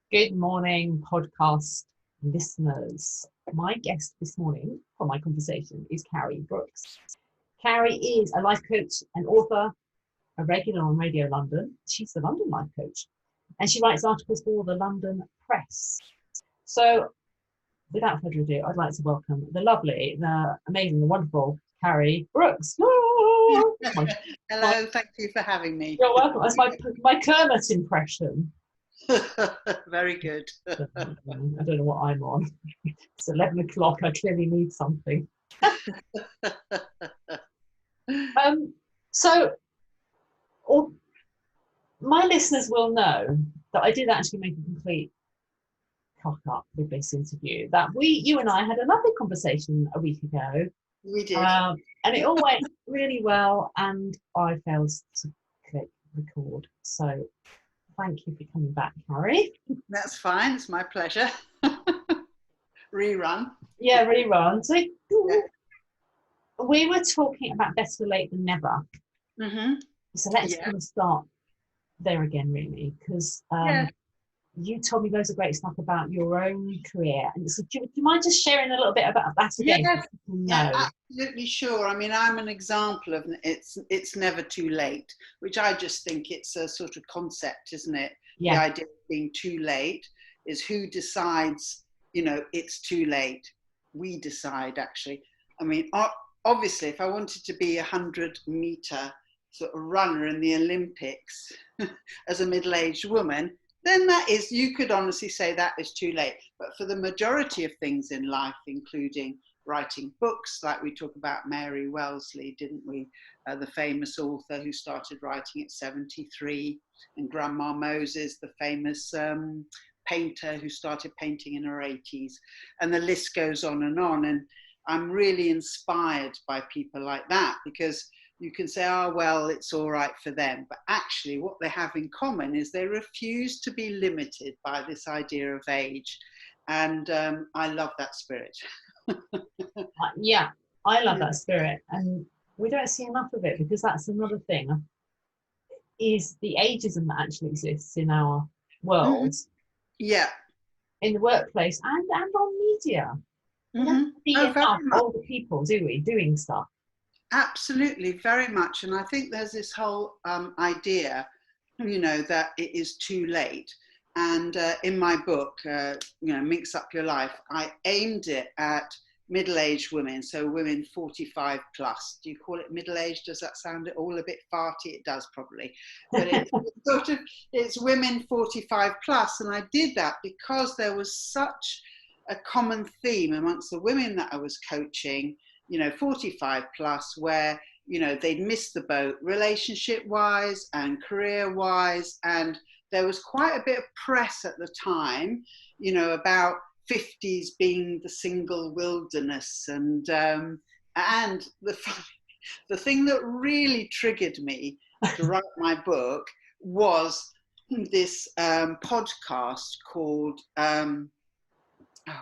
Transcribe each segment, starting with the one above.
Good morning, podcast listeners. My guest this morning for my conversation is Carrie Brooks. Carrie is a life coach, an author, a regular on Radio London. She's the London life coach, and she writes articles for the London Press. So, without further ado, I'd like to welcome the lovely, the amazing, the wonderful Carrie Brooks. Hello, thank you for having me. You're welcome. That's my Kermit impression. Very good. I don't know what I'm on. It's 11 o'clock. I clearly need something. So, my listeners will know that I did actually make a complete cock up with this interview. That you and I had a lovely conversation a week ago. We did. And it all went really well, and I failed to click record. So, thank you for coming back, Carrie. That's fine. It's my pleasure. Rerun. Yeah, rerun. So we were talking about better late than never. Mm-hmm. So let's kind of start there again, really, because you told me loads of great stuff about your own career. And so do you mind just sharing a little bit about that again? Yeah, absolutely sure. I mean, I'm an example of it's never too late, which I just think it's a sort of concept, isn't it? Yeah. The idea of being too late is who decides, it's too late. We decide, actually. I mean, obviously, if I wanted to be a 100-meter sort of runner in the Olympics as a middle-aged woman, then you could honestly say that is too late. But for the majority of things in life, including writing books, like we talk about Mary Wellesley, didn't we? The famous author who started writing at 73, and Grandma Moses, the famous painter who started painting in her 80s. And the list goes on. And I'm really inspired by people like that, because you can say, oh, well, it's all right for them. But actually what they have in common is they refuse to be limited by this idea of age. And I love that spirit. Yeah, I love that spirit. And we don't see enough of it, because that's another thing, is the ageism that actually exists in our world. Mm-hmm. Yeah. In the workplace and on media. We don't see enough older people, do we, doing stuff? Absolutely, very much. And I think there's this whole idea, that it is too late. And in my book, Minx Up Your Life, I aimed it at middle-aged women, so women 45 plus. Do you call it middle-aged? Does that sound all a bit farty? It does probably. But it's women 45 plus. And I did that because there was such a common theme amongst the women that I was coaching, 45 plus, where, they'd missed the boat relationship-wise and career-wise. And there was quite a bit of press at the time, about 50s being the single wilderness. And the thing that really triggered me to write my book was this podcast called, oh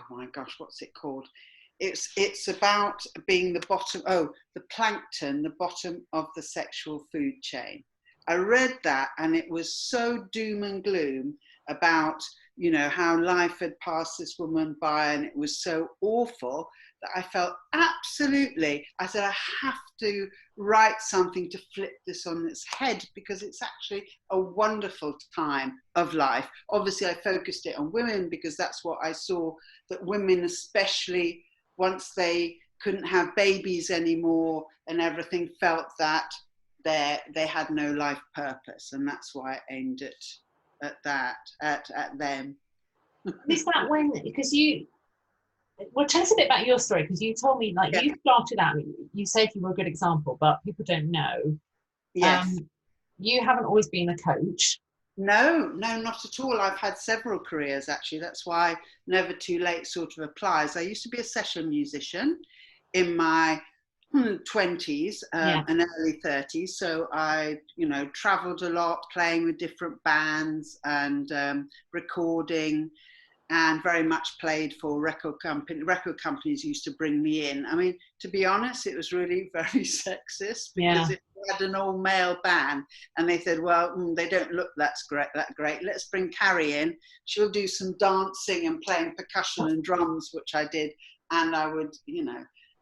my gosh, what's it called? It's about being the plankton, the bottom of the sexual food chain. I read that and it was so doom and gloom about, how life had passed this woman by, and it was so awful that I felt absolutely, I said, I have to write something to flip this on its head, because it's actually a wonderful time of life. Obviously, I focused it on women because that's what I saw, that women, especially once they couldn't have babies anymore and everything, felt that they had no life purpose. And that's why I aimed it at them. Is that when, because tell us a bit about your story, because you told me, you started out, you said you were a good example, but people don't know. Yes. You haven't always been a coach. No, not at all. I've had several careers, actually. That's why never too late sort of applies. I used to be a session musician in my 20s and early 30s. So I, traveled a lot, playing with different bands and recording, and very much played for record companies. Record companies used to bring me in. I mean, to be honest, it was really very sexist, because we had an all-male band, and they said, well, they don't look that great. Let's bring Carrie in. She'll do some dancing and playing percussion and drums, which I did, and I would,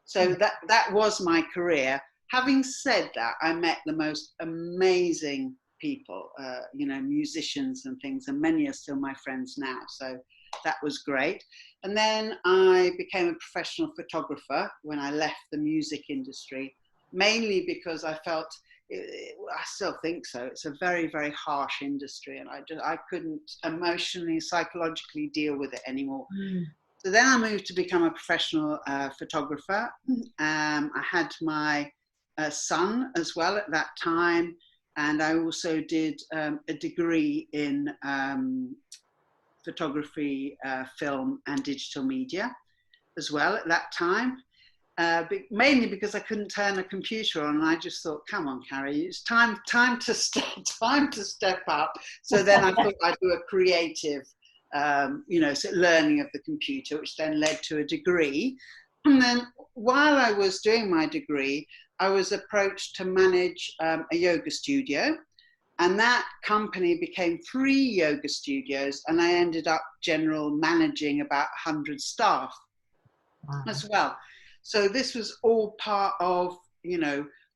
so that was my career. Having said that, I met the most amazing people, musicians and things, and many are still my friends now. So that was great. And then I became a professional photographer when I left the music industry, mainly because I felt, I still think so, it's a very, very harsh industry, and I couldn't emotionally, psychologically deal with it anymore. So then I moved to become a professional photographer. I had my son as well at that time, and I also did a degree in photography, film and digital media as well at that time, mainly because I couldn't turn a computer on, and I just thought, come on, Carrie, it's time to step up. So then I thought I'd do a creative, learning of the computer, which then led to a degree. And then while I was doing my degree, I was approached to manage a yoga studio. And that company became 3 yoga studios, and I ended up general managing about 100 staff as well. So this was all part of,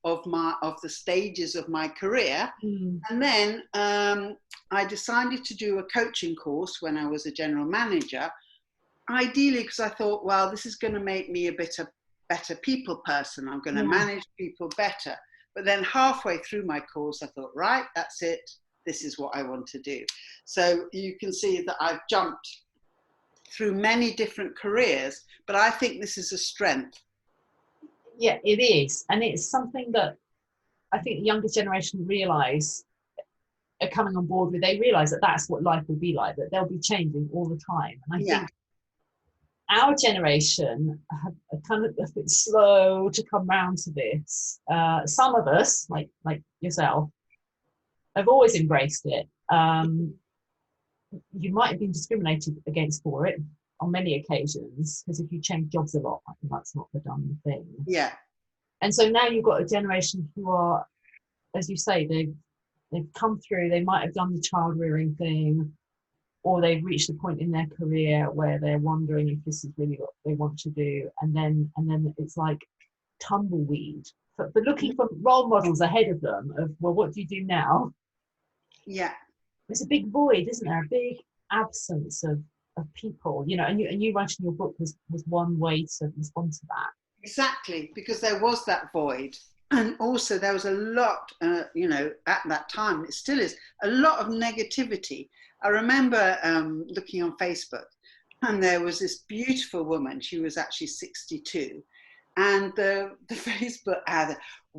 of the stages of my career. And then I decided to do a coaching course when I was a general manager, ideally because I thought, well, this is going to make me a better people person. I'm going to manage people better. But then halfway through my course, I thought, right, that's it. This is what I want to do. So you can see that I've jumped through many different careers, but I think this is a strength. Yeah, it is. And it's something that I think the younger generation are coming on board with. They realise that that's what life will be like, that they'll be changing all the time. And I think our generation are kind of a bit slow to come round to this. Some of us, like yourself, have always embraced it. You might have been discriminated against for it on many occasions, because if you change jobs a lot, I think that's not the done thing. Yeah. And so now you've got a generation who are, as you say, they've come through, they might have done the child rearing thing, or they've reached a point in their career where they're wondering if this is really what they want to do. And then it's like tumbleweed. But looking for role models ahead of them of, well, what do you do now? Yeah. There's a big void, isn't there? A big absence of people, and you writing your book was one way to respond to that. Exactly, because there was that void. And also there was a lot, at that time, it still is, a lot of negativity. I remember looking on Facebook, and there was this beautiful woman. She was actually 62. And the Facebook ad,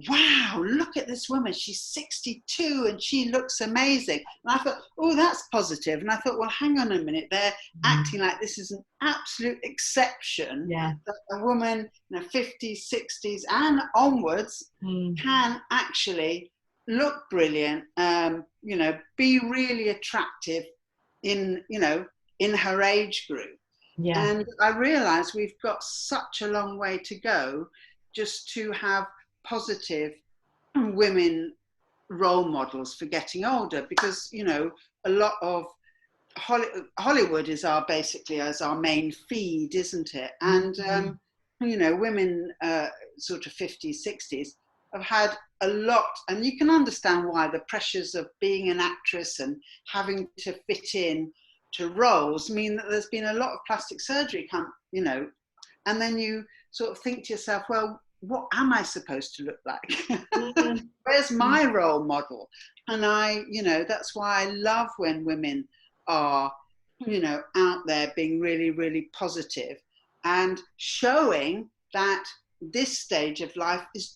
wow, look at this woman. She's 62 and she looks amazing. And I thought, oh, that's positive. And I thought, well, hang on a minute. They're acting like this is an absolute exception. Yeah. That a woman in her 50s, 60s and onwards can actually look brilliant, be really attractive in her age group. Yeah. And I realised we've got such a long way to go just to have positive women role models for getting older, because, a lot of Hollywood is basically our main feed, isn't it? And, women sort of 50s, 60s have had a lot, and you can understand why, the pressures of being an actress and having to fit in to roles mean that there's been a lot of plastic surgery and then you sort of think to yourself, well, what am I supposed to look like? Where's my role model? And that's why I love when women are, out there being really, really positive and showing that this stage of life is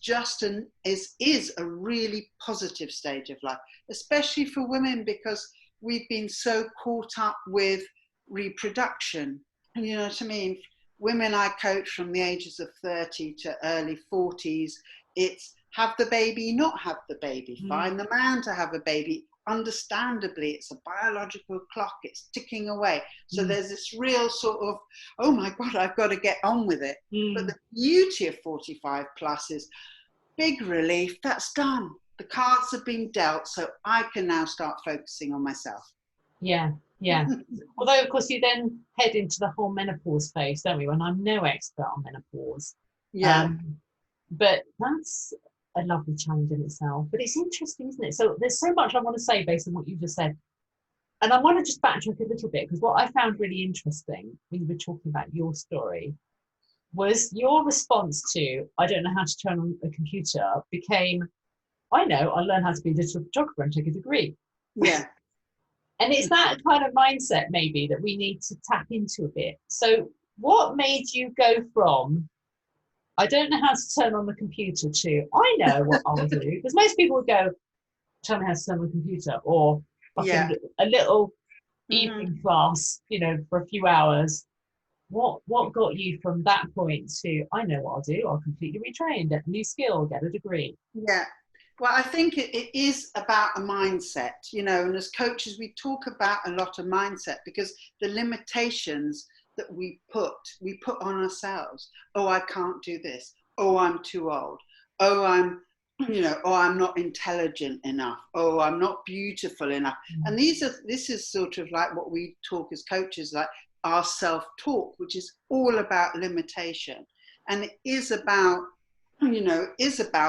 is a really positive stage of life, especially for women, because we've been so caught up with reproduction. And you know what I mean? Women I coach from the ages of 30 to early 40s, it's have the baby, not have the baby, find the man to have a baby. Understandably, it's a biological clock, it's ticking away. So there's this real sort of, oh my God, I've got to get on with it. But the beauty of 45 plus is, big relief. That's done. The cards have been dealt, so I can now start focusing on myself. Yeah, yeah. Although, of course, you then head into the whole menopause phase, don't we? And I'm no expert on menopause. Yeah. But that's a lovely challenge in itself. But it's interesting, isn't it? So there's so much I want to say based on what you just said. And I want to just backtrack a little bit, because what I found really interesting when you were talking about your story was your response to, I don't know how to turn on a computer, became, I know, I'll learn how to be a digital photographer and take a degree. Yeah. And it's that kind of mindset maybe that we need to tap into a bit. So what made you go from, I don't know how to turn on the computer, to, I know what I'll do? Because most people would go, tell me how to turn on the computer, or Yeah. a little evening class, for a few hours. What got you from that point to, I know what I'll do, I'll completely retrain, get a new skill, get a degree? Yeah. Well, I think it is about a mindset, and as coaches, we talk about a lot of mindset, because the limitations that we put on ourselves. Oh, I can't do this. Oh, I'm too old. Oh, I'm not intelligent enough. Oh, I'm not beautiful enough. And this is sort of like what we talk as coaches, like our self-talk, which is all about limitation. And it is about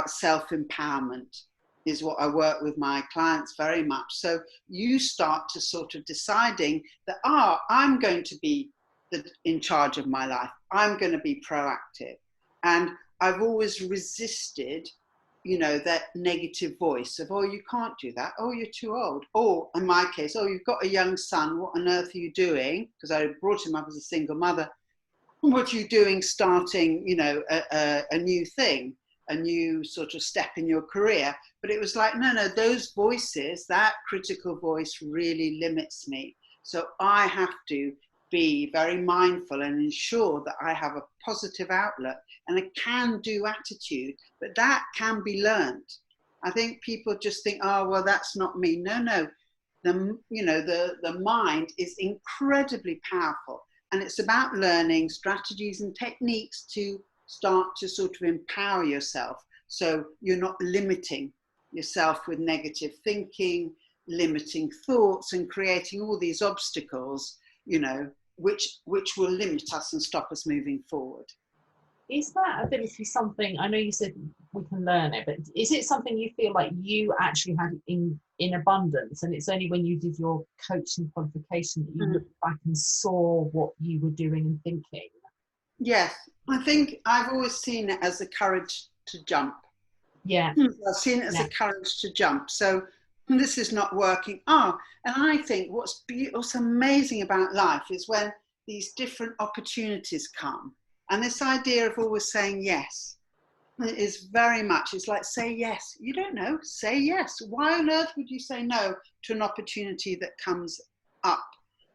self-empowerment, is what I work with my clients very much. So you start to sort of deciding that, I'm going to be in charge of my life. I'm going to be proactive. And I've always resisted, that negative voice of, oh, you can't do that. Oh, you're too old. Or in my case, oh, you've got a young son. What on earth are you doing? Because I brought him up as a single mother. What are you doing starting, a new thing, a new sort of step in your career? But it was like, no, those voices, that critical voice really limits me. So I have to be very mindful and ensure that I have a positive outlook and a can-do attitude, but that can be learned. I think people just think, oh, well, that's not me. No. The mind is incredibly powerful. And it's about learning strategies and techniques to start to sort of empower yourself. So you're not limiting yourself with negative thinking, limiting thoughts, and creating all these obstacles, which will limit us and stop us moving forward. Is that ability something, I know you said we can learn it, but is it something you feel like you actually had in abundance, and it's only when you did your coaching qualification that you looked back and saw what you were doing and thinking? Yes, I think I've always seen it as a courage to jump. Yeah. I've seen it as a courage to jump. So this is not working. And I think what's amazing about life is when these different opportunities come. And this idea of always saying yes is very much, it's like, say yes. You don't know, say yes. Why on earth would you say no to an opportunity that comes up?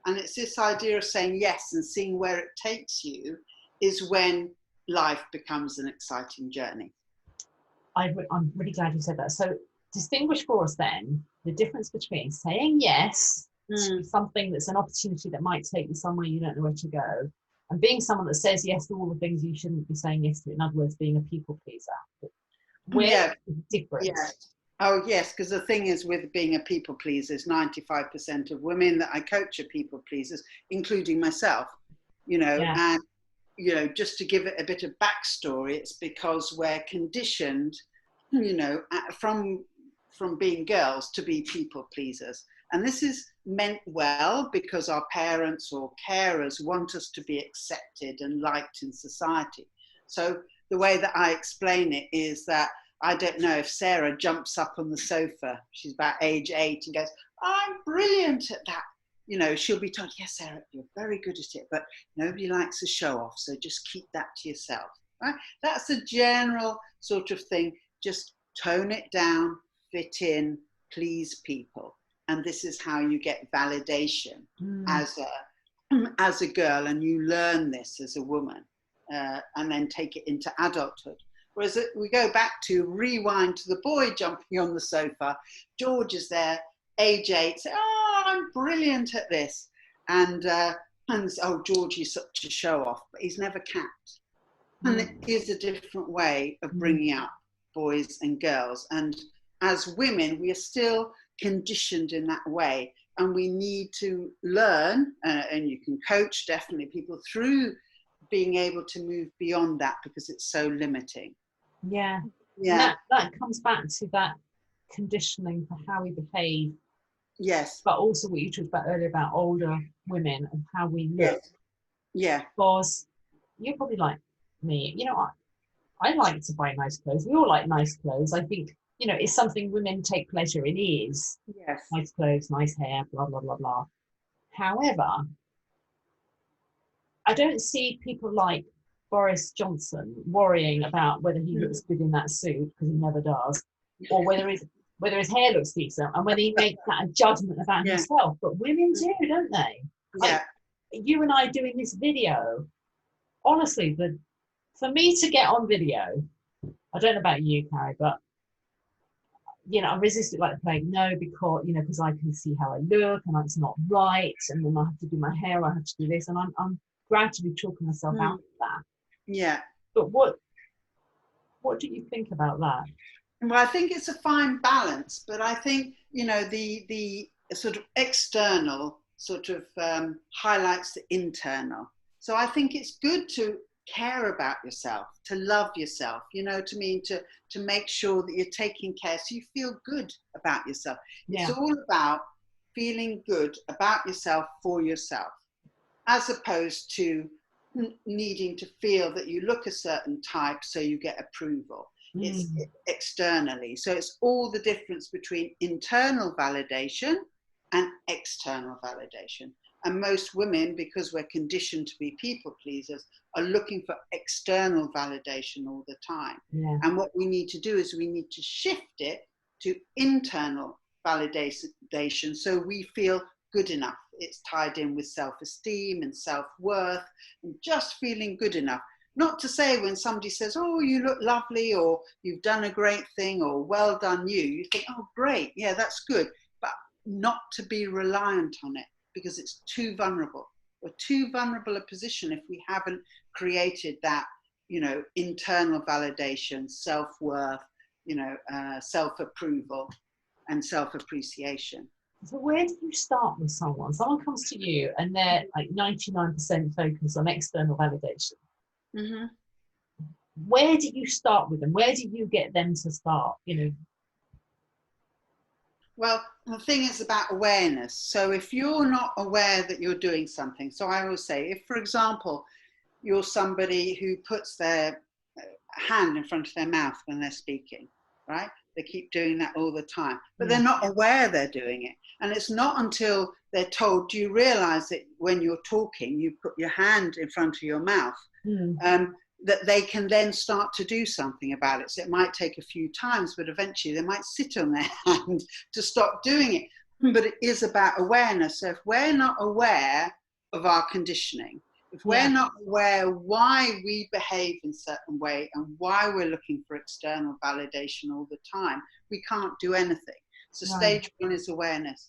And it's this idea of saying yes and seeing where it takes you is when life becomes an exciting journey. I'm really glad you said that. So distinguish for us then the difference between saying yes to something that's an opportunity that might take you somewhere you don't know where to go, and being someone that says yes to all the things you shouldn't be saying yes to. In other words, being a people pleaser. Where's the difference? Yeah. Oh, yes, because the thing is with being a people pleaser is 95% of women that I coach are people pleasers, including myself, and, just to give it a bit of backstory, it's because we're conditioned, from being girls to be people pleasers. And this is meant well because our parents or carers want us to be accepted and liked in society. So the way that I explain it is that I don't know if Sarah jumps up on the sofa, she's about age 8, and goes, I'm brilliant at that. She'll be told, yes, Sarah, you're very good at it, but nobody likes a show off, so just keep that to yourself. Right? That's a general sort of thing. Just tone it down, fit in, please people. And this is how you get validation as a girl, and you learn this as a woman, and then take it into adulthood. Whereas we go back to rewind to the boy jumping on the sofa. George is there, age 8, say, oh, I'm brilliant at this. And oh, George, he's such a show off, but he's never capped. And it is a different way of bringing up boys and girls. And as women, we are still conditioned in that way. And we need to learn, and you can coach definitely people through being able to move beyond that, because it's so limiting. Yeah. Yeah. That comes back to that conditioning for how we behave. Yes. But also what you talked about earlier about older women and how we look. Yes. Yeah. Because you're probably like me, you know, I like to buy nice clothes. We all like nice clothes. I think, you know, it's something women take pleasure in, is Yes. nice clothes, nice hair, blah, blah, blah, blah. However, I don't see people like Boris Johnson worrying about whether he looks good in that suit, because he never does, or whether his hair looks decent, and whether he makes that a judgment about himself. But women do, don't they? Yeah. Like you and I doing this video, honestly, for me to get on video, I don't know about you, Carrie, but you know, I resisted like the plague. No, because I can see how I look, and it's not right, and then I have to do my hair, I have to do this, and I'm gradually talking myself out of that. Yeah. But what do you think about that? Well, I think it's a fine balance, but I think, you know, the sort of external sort of highlights the internal. So I think it's good to care about yourself, to love yourself, you know, to make sure that you're taking care so you feel good about yourself. Yeah. It's all about feeling good about yourself for yourself, as opposed to needing to feel that you look a certain type so you get approval. It's externally. So it's all the difference between internal validation and external validation. And most women, because we're conditioned to be people pleasers, are looking for external validation all the time. Yeah. And what we need to do is we need to shift it to internal validation so we feel good enough. It's tied in with self-esteem and self-worth and just feeling good enough. Not to say when somebody says, oh, you look lovely, or you've done a great thing, or well done you think, oh, great, yeah, that's good. But not to be reliant on it, because it's too vulnerable. We're too vulnerable a position if we haven't created that, you know, internal validation, self-worth, you know, self-approval and self-appreciation. So where do you start with someone? Someone comes to you and they're like 99% focused on external validation. Mm-hmm. Where do you start with them? Where do you get them to start? You know. Well, the thing is about awareness. So if you're not aware that you're doing something, so I always say, if, for example, you're somebody who puts their hand in front of their mouth when they're speaking, right? They keep doing that all the time, but they're not aware they're doing it. And it's not until they're told, do you realize that when you're talking, you put your hand in front of your mouth, that they can then start to do something about it. So it might take a few times, but eventually they might sit on their hand to stop doing it. But it is about awareness. So if we're not aware of our conditioning, if we're not aware why we behave in a certain way and why we're looking for external validation all the time, we can't do anything. So stage one is awareness.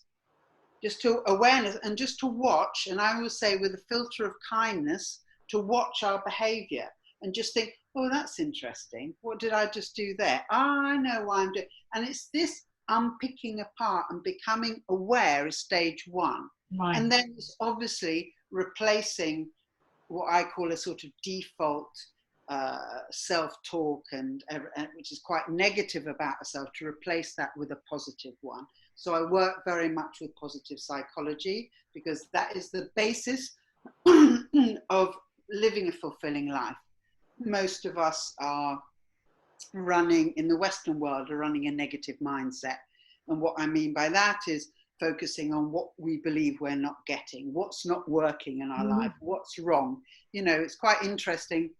Just to awareness, and just to watch, and I always say with a filter of kindness, to watch our behavior and just think, oh, that's interesting. What did I just do there? I know why I'm doing. And it's this unpicking apart and becoming aware is stage one. Right. And then it's obviously replacing what I call a sort of default self-talk, and which is quite negative about ourselves, to replace that with a positive one. So I work very much with positive psychology, because that is the basis of living a fulfilling life. Most of us are running, in the Western world, are running a negative mindset. And what I mean by that is focusing on what we believe we're not getting, what's not working in our life, what's wrong. You know, it's quite interesting.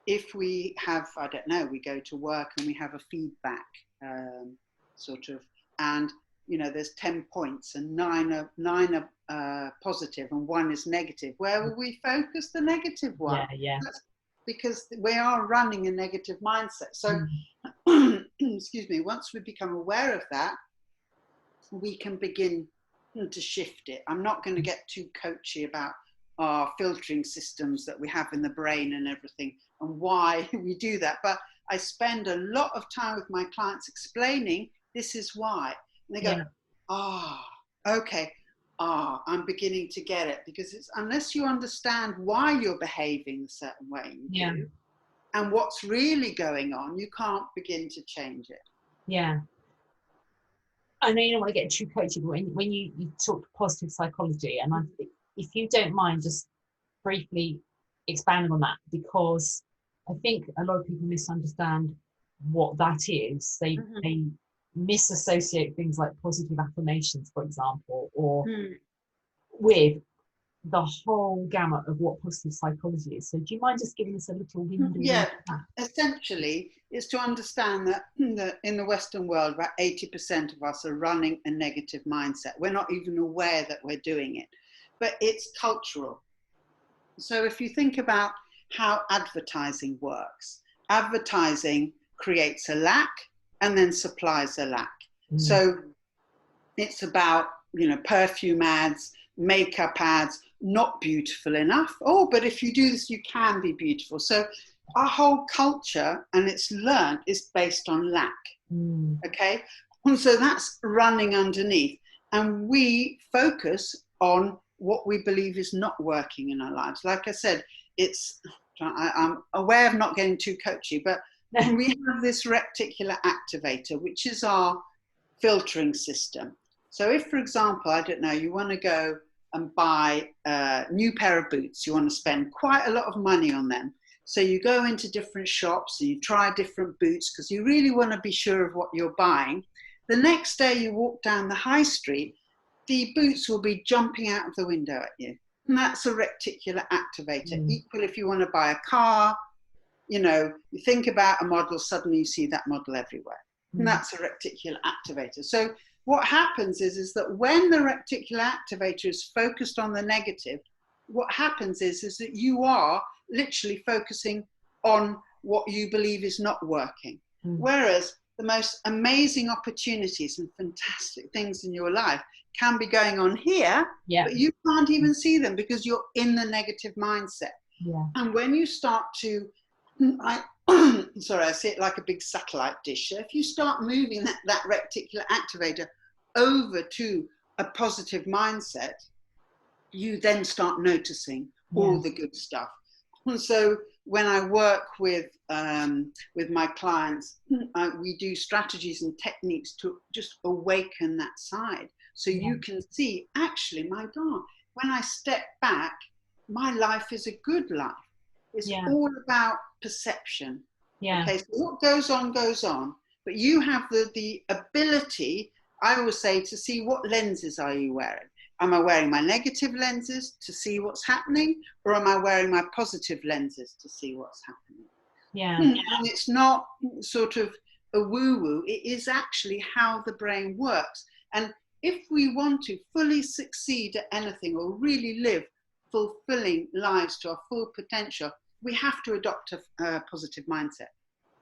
If we have, I don't know, we go to work and we have a feedback sort of, and, you know, there's 10 points and nine are positive and 1 is negative. Where will we focus the negative one? Yeah. That's because we are running a negative mindset. So, excuse me, once we become aware of that, we can begin to shift it. I'm not going to get too coachy about our filtering systems that we have in the brain and everything and why we do that. But I spend a lot of time with my clients explaining this is why. And they go, okay, I'm beginning to get it. Because it's unless you understand why you're behaving a certain way you do, and what's really going on, you can't begin to change it. Yeah. I know you don't want to get too coachy, but when you talk positive psychology, and if you don't mind just briefly expanding on that, because I think a lot of people misunderstand what that is. They misassociate things like positive affirmations, for example, or with the whole gamut of what positive psychology is. So do you mind just giving us a little window? Yeah, essentially, is to understand that in the Western world, about 80% of us are running a negative mindset. We're not even aware that we're doing it, but it's cultural. So if you think about how advertising works, advertising creates a lack and then supplies a lack. So it's about, perfume ads, makeup ads, not beautiful enough. Oh, but if you do this, you can be beautiful. So our whole culture, and it's learned, is based on lack. Okay. And so that's running underneath. And we focus on what we believe is not working in our lives. Like I said, I'm aware of not getting too coachy, but we have this reticular activator, which is our filtering system. So if, for example, I don't know, you want to go and buy a new pair of boots, you want to spend quite a lot of money on them. So you go into different shops and you try different boots because you really want to be sure of what you're buying. The next day you walk down the high street, the boots will be jumping out of the window at you. And that's a reticular activator. Equal if you want to buy a car, you think about a model, suddenly you see that model everywhere. And that's a reticular activator. So what happens is that when the reticular activator is focused on the negative, what happens is that you are literally focusing on what you believe is not working. Whereas the most amazing opportunities and fantastic things in your life can be going on here, but you can't even see them because you're in the negative mindset. And when you start to, sorry, I see it like a big satellite dish. So if you start moving that reticular activator over to a positive mindset, you then start noticing all the good stuff. And so when I work with my clients, we do strategies and techniques to just awaken that side. So you can see, actually, my God, when I step back, my life is a good life. It's all about perception. Okay, so what goes on, but you have the ability, I always say, to see what lenses are you wearing. Am I wearing my negative lenses to see what's happening, or am I wearing my positive lenses to see what's happening? And it's not sort of a woo-woo, it is actually how the brain works. And if we want to fully succeed at anything or really live fulfilling lives to our full potential, we have to adopt a positive mindset.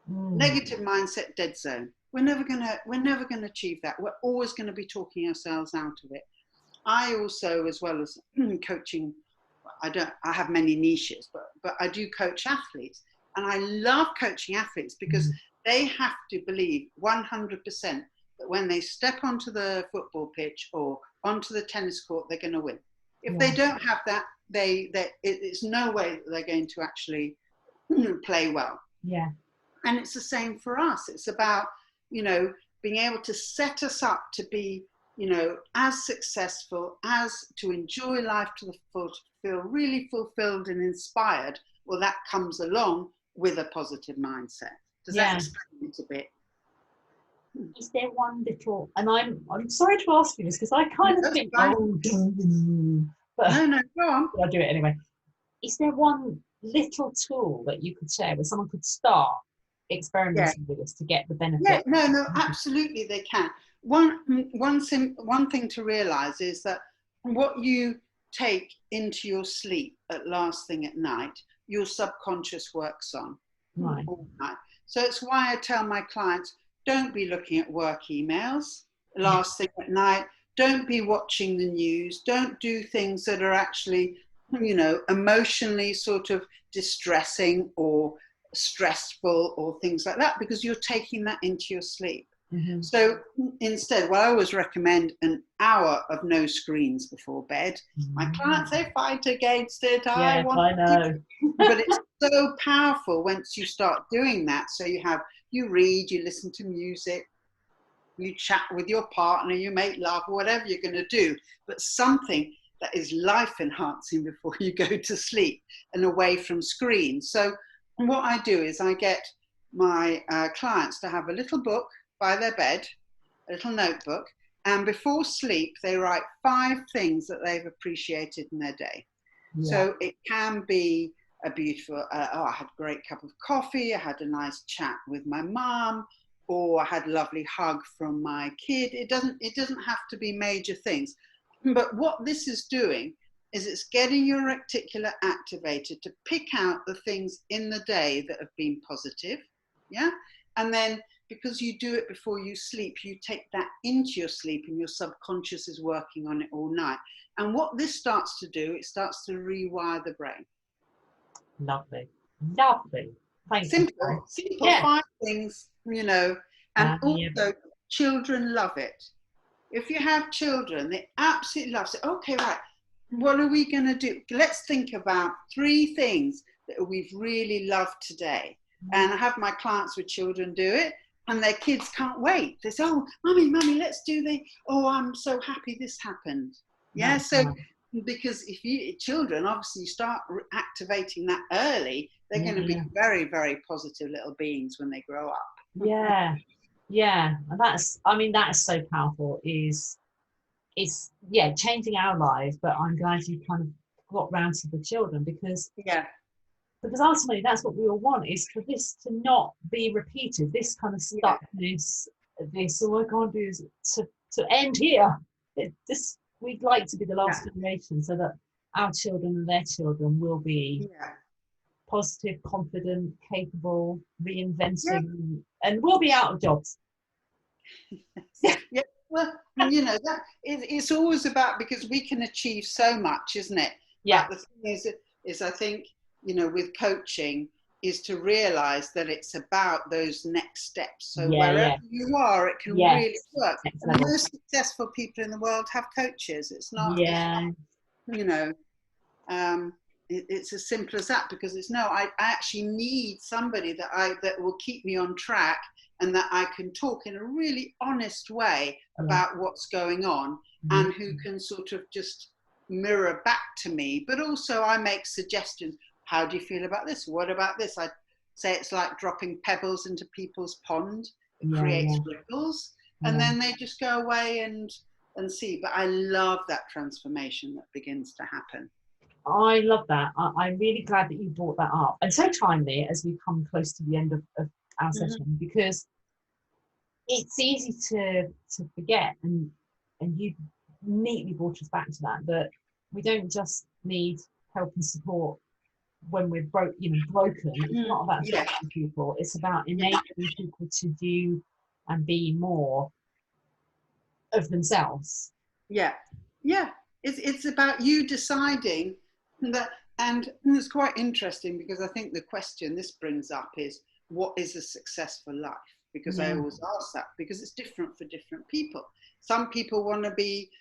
Negative mindset, dead zone. We're never gonna achieve that. We're always going to be talking ourselves out of it. I also, as well as coaching, I have many niches, but I do coach athletes, and I love coaching athletes because they have to believe 100% that when they step onto the football pitch or onto the tennis court, they're going to win. If they don't have that, it's no way that they're going to actually play well. And it's the same for us. It's about, being able to set us up to be, as successful, as to enjoy life to the full, to feel really fulfilled and inspired. Well, that comes along with a positive mindset. Does that explain it a bit? Is there one little, and I'm sorry to ask you this because I kind of think, but no, go on. I'll do it anyway. Is there one little tool that you could share where someone could start experimenting with this to get the benefit? No, absolutely they can. One thing to realize is that what you take into your sleep at last thing at night, your subconscious works on all night. So it's why I tell my clients, don't be looking at work emails last thing at night. Don't be watching the news. Don't do things that are actually, emotionally sort of distressing or stressful or things like that, because you're taking that into your sleep. Mm-hmm. So instead, well, I always recommend an hour of no screens before bed. My clients, they fight against it. Yes, I know. But it's so powerful once you start doing that. So you read, you listen to music, you chat with your partner, you make love, whatever you're going to do, but something that is life enhancing before you go to sleep and away from screens. So what I do is I get my clients to have a little book by their bed, a little notebook, and before sleep they write 5 things that they've appreciated in their day. Yeah. So it can be a beautiful, I had a great cup of coffee, I had a nice chat with my mum, or I had a lovely hug from my kid. It doesn't have to be major things. But what this is doing is it's getting your reticular activated to pick out the things in the day that have been positive. Yeah. And then because you do it before you sleep, you take that into your sleep and your subconscious is working on it all night. And what this starts to do, it starts to rewire the brain. Lovely. Lovely. Thank you. Simple, yeah. 5 things, and also children love it. If you have children, they absolutely love it. Okay, right, what are we going to do? Let's think about 3 things that we've really loved today. And I have my clients with children do it, and their kids can't wait. They say, oh, mummy, let's do oh, I'm so happy this happened. Yeah, so because children, obviously you start activating that early, they're going to be very, very positive little beings when they grow up. Yeah. And that's so powerful, it's changing our lives, but I'm glad you kind of got round to the children, because ultimately that's what we all want, is for this to not be repeated, this kind of stuckness, all I can't do is to end here. We'd like to be the last generation, so that our children and their children will be positive, confident, capable, reinventing, and we'll be out of jobs. Well, that it's always about, because we can achieve so much, isn't it? Yeah. But the thing is I think, with coaching, is to realize that it's about those next steps. So wherever you are, it can really work. And the most successful people in the world have coaches. It's not, it's as simple as that, because I actually need somebody that will keep me on track, and that I can talk in a really honest way about what's going on, and who can sort of just mirror back to me. But also I make suggestions. How do you feel about this? What about this? I say it's like dropping pebbles into people's pond. It creates ripples, and then they just go away and see. But I love that transformation that begins to happen. I love that. I'm really glad that you brought that up, and so timely as we come close to the end of our session, because it's easy to forget, and you neatly brought us back to that we don't just need help and support when we're broken. It's not about helping people, it's about enabling people to do and be more of themselves. It's about you deciding that. And it's quite interesting, because I think the question this brings up is, what is a successful life? Because I always ask that, because it's different for different people. Some people want to be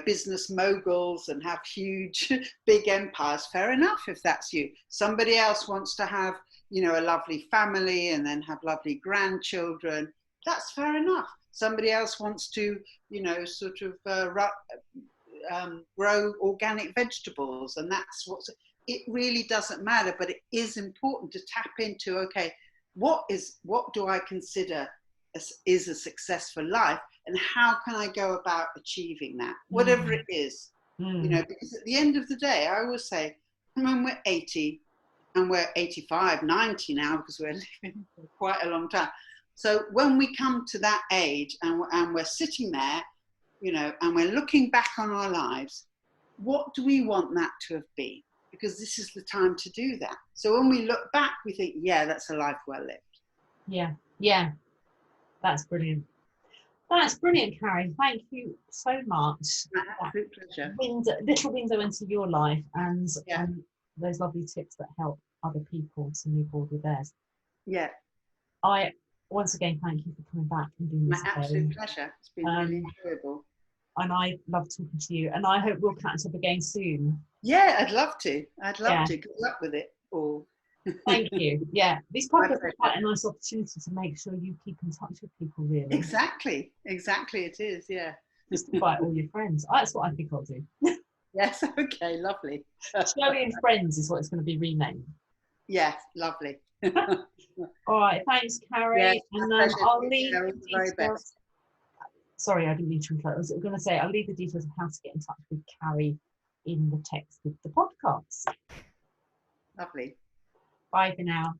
business moguls and have huge big empires. Fair enough if that's you. Somebody else wants to have a lovely family and then have lovely grandchildren. That's fair enough. Somebody else wants to grow organic vegetables, and that's it really doesn't matter. But it is important to tap into, okay, what do I consider is a successful life, and how can I go about achieving that, whatever it is. Because at the end of the day, I always say, when we're 80, and we're 85, 90 now, because we're living for quite a long time. So when we come to that age, and we're sitting there, and we're looking back on our lives, what do we want that to have been? Because this is the time to do that. So when we look back, we think, that's a life well lived. Yeah. That's brilliant. That's brilliant, Carrie. Thank you so much. Absolute pleasure. Little window into your life, and those lovely tips that help other people to move forward with theirs. Yeah, I once again thank you for coming back and doing my this absolute again. pleasure. It's been really enjoyable. And I love talking to you, and I hope we'll catch up again soon. Yeah, I'd love to. I'd love Yeah. to. Good luck with it all. Thank you. Yeah, these My podcasts are pleasure. quite a nice opportunity to make sure you keep in touch with people, really. Exactly it is, yeah. Just invite all your friends. That's what I think I'll do. Yes, okay, lovely. Shirley and Friends is what it's going to be renamed. Yes, lovely. All right, thanks, Carrie. Yes, And my pleasure. I'll Take leave care, all the the very details. best. Sorry, I didn't need to interrupt. I was going to say I'll leave the details of how to get in touch with Carrie in the text with the podcast. Lovely. Bye for now.